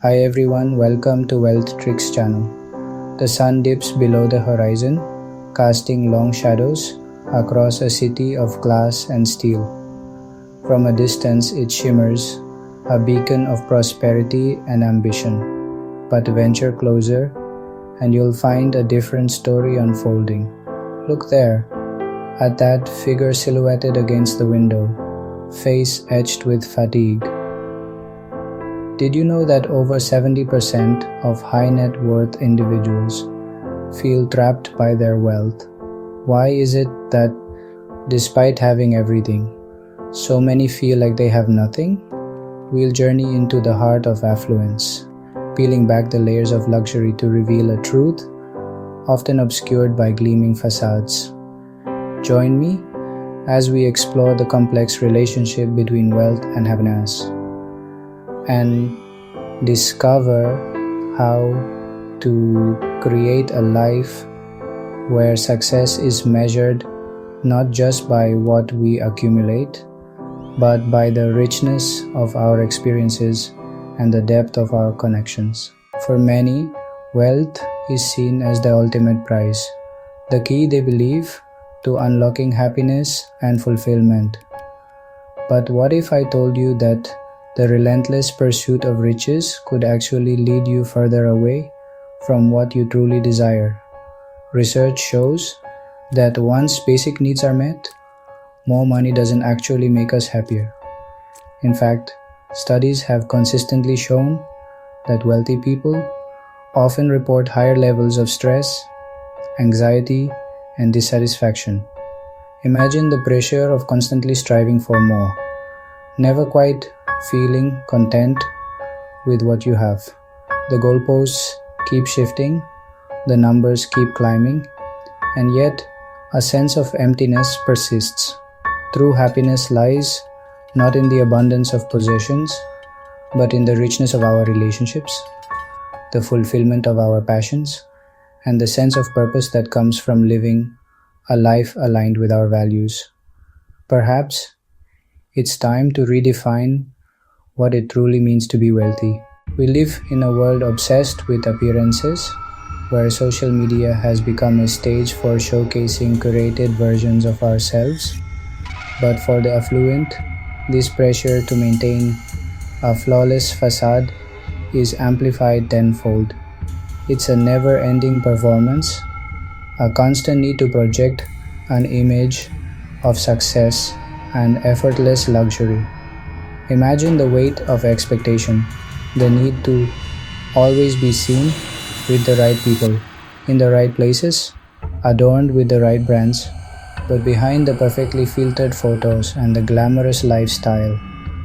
Hi everyone, welcome to Wealthtrix channel. The sun dips below the horizon, casting long shadows across a city of glass and steel. From a distance it shimmers, a beacon of prosperity and ambition. But venture closer and you'll find a different story unfolding. Look there, at that figure silhouetted against the window, face etched with fatigue. Did you know that over 70% of high net worth individuals feel trapped by their wealth? Why is it that despite having everything, so many feel like they have nothing? We'll journey into the heart of affluence, peeling back the layers of luxury to reveal a truth often obscured by gleaming facades. Join me as we explore the complex relationship between wealth and happiness and discover how to create a life where success is measured not just by what we accumulate, but by the richness of our experiences and the depth of our connections. For many, wealth is seen as the ultimate prize, the key they believe to unlocking happiness and fulfillment. But what if I told you that the relentless pursuit of riches could actually lead you further away from what you truly desire? Research shows that once basic needs are met, more money doesn't actually make us happier. In fact, studies have consistently shown that wealthy people often report higher levels of stress, anxiety, and dissatisfaction. Imagine the pressure of constantly striving for more, never quite feeling content with what you have. The goalposts keep shifting, the numbers keep climbing, and yet a sense of emptiness persists. True happiness lies not in the abundance of possessions, but in the richness of our relationships, the fulfillment of our passions, and the sense of purpose that comes from living a life aligned with our values. Perhaps it's time to redefine what it truly means to be wealthy. We live in a world obsessed with appearances, where social media has become a stage for showcasing curated versions of ourselves. But for the affluent, this pressure to maintain a flawless facade is amplified tenfold. It's a never-ending performance, a constant need to project an image of success and effortless luxury. Imagine the weight of expectation, the need to always be seen with the right people, in the right places, adorned with the right brands. But behind the perfectly filtered photos and the glamorous lifestyle,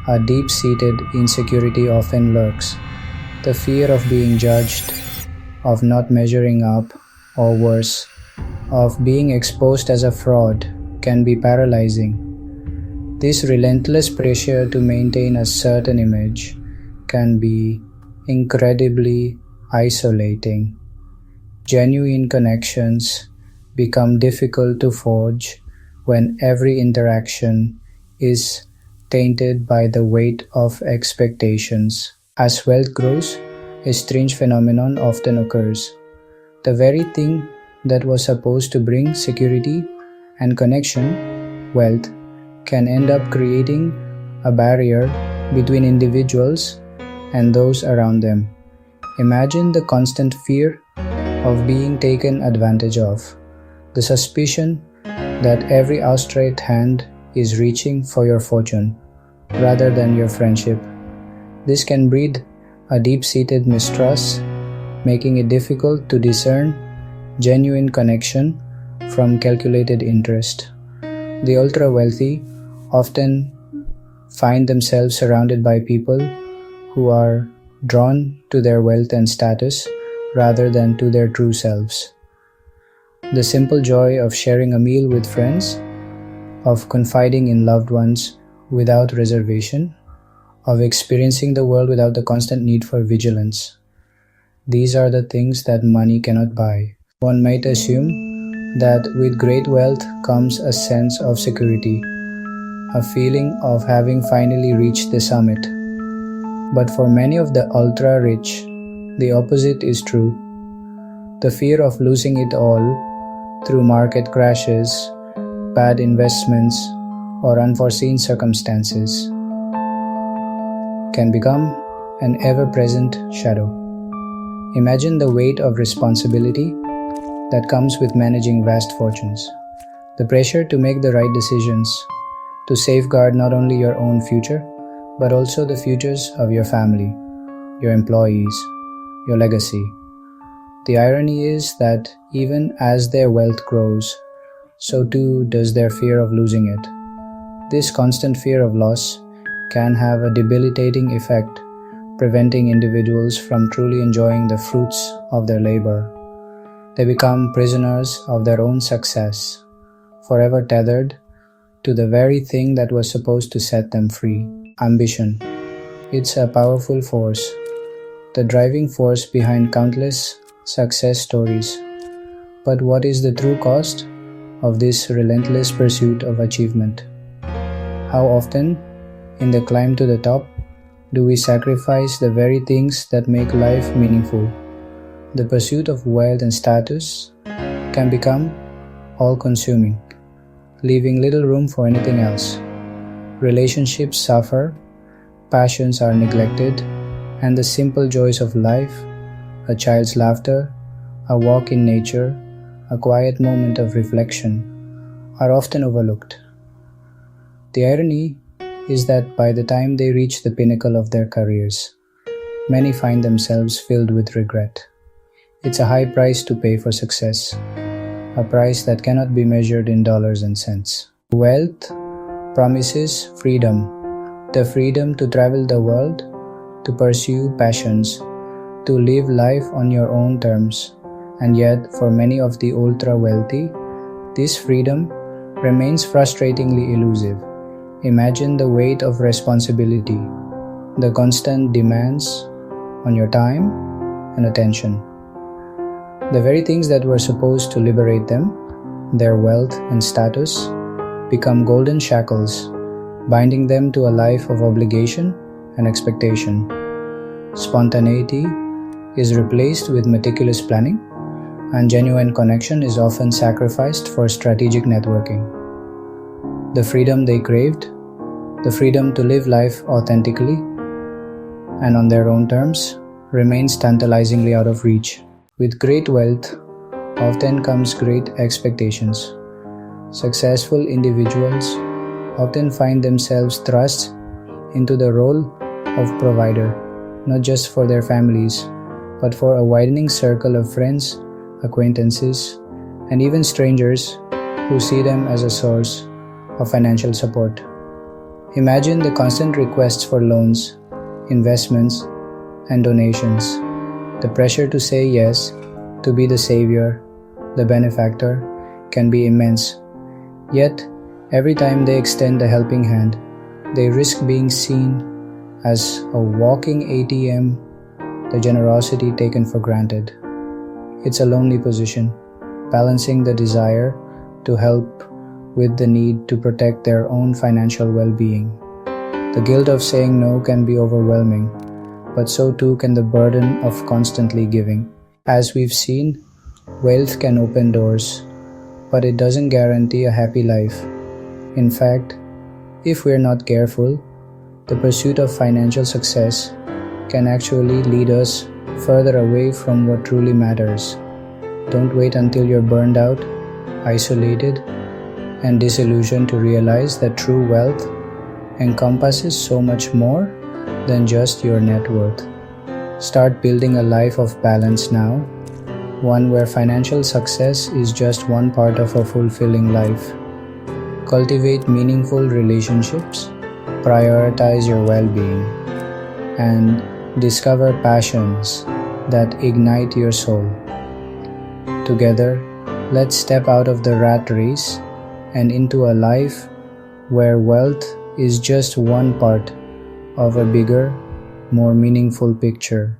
a deep-seated insecurity often lurks. The fear of being judged, of not measuring up, or worse, of being exposed as a fraud can be paralyzing. This relentless pressure to maintain a certain image can be incredibly isolating. Genuine connections become difficult to forge when every interaction is tainted by the weight of expectations. As wealth grows, a strange phenomenon often occurs. The very thing that was supposed to bring security and connection, wealth, can end up creating a barrier between individuals and those around them. Imagine the constant fear of being taken advantage of, the suspicion that every outstretched hand is reaching for your fortune rather than your friendship. This can breed a deep-seated mistrust, making it difficult to discern genuine connection from calculated interest. The ultra-wealthy often find themselves surrounded by people who are drawn to their wealth and status rather than to their true selves. The simple joy of sharing a meal with friends, of confiding in loved ones without reservation, of experiencing the world without the constant need for vigilance. These are the things that money cannot buy. One might assume that with great wealth comes a sense of security, a feeling of having finally reached the summit. But for many of the ultra-rich, the opposite is true. The fear of losing it all through market crashes, bad investments, or unforeseen circumstances can become an ever-present shadow. Imagine the weight of responsibility that comes with managing vast fortunes. The pressure to make the right decisions, to safeguard not only your own future, but also the futures of your family, your employees, your legacy. The irony is that even as their wealth grows, so too does their fear of losing it. This constant fear of loss can have a debilitating effect, preventing individuals from truly enjoying the fruits of their labor. They become prisoners of their own success, forever tethered to the very thing that was supposed to set them free: ambition. It's a powerful force, the driving force behind countless success stories. But what is the true cost of this relentless pursuit of achievement? How often, in the climb to the top, do we sacrifice the very things that make life meaningful? The pursuit of wealth and status can become all-consuming, leaving little room for anything else. Relationships suffer, passions are neglected, and the simple joys of life, a child's laughter, a walk in nature, a quiet moment of reflection, are often overlooked. The irony is that by the time they reach the pinnacle of their careers, many find themselves filled with regret. It's a high price to pay for success, a price that cannot be measured in dollars and cents. Wealth promises freedom, the freedom to travel the world, to pursue passions, to live life on your own terms. And yet, for many of the ultra-wealthy, this freedom remains frustratingly elusive. Imagine the weight of responsibility, the constant demands on your time and attention. The very things that were supposed to liberate them, their wealth and status, become golden shackles, binding them to a life of obligation and expectation. Spontaneity is replaced with meticulous planning, and genuine connection is often sacrificed for strategic networking. The freedom they craved, the freedom to live life authentically and on their own terms, remains tantalizingly out of reach. With great wealth often comes great expectations. Successful individuals often find themselves thrust into the role of provider, not just for their families, but for a widening circle of friends, acquaintances, and even strangers who see them as a source of financial support. Imagine the constant requests for loans, investments, and donations. The pressure to say yes, to be the savior, the benefactor, can be immense. Yet, every time they extend a helping hand, they risk being seen as a walking ATM, the generosity taken for granted. It's a lonely position, balancing the desire to help with the need to protect their own financial well-being. The guilt of saying no can be overwhelming, but so too can the burden of constantly giving. As we've seen, wealth can open doors, but it doesn't guarantee a happy life. In fact, if we're not careful, the pursuit of financial success can actually lead us further away from what truly matters. Don't wait until you're burned out, isolated, and disillusioned to realize that true wealth encompasses so much more than just your net worth. Start building a life of balance now, one where financial success is just one part of a fulfilling life. Cultivate meaningful relationships, prioritize your well-being, and discover passions that ignite your soul. Together, let's step out of the rat race and into a life where wealth is just one part of a bigger, more meaningful picture.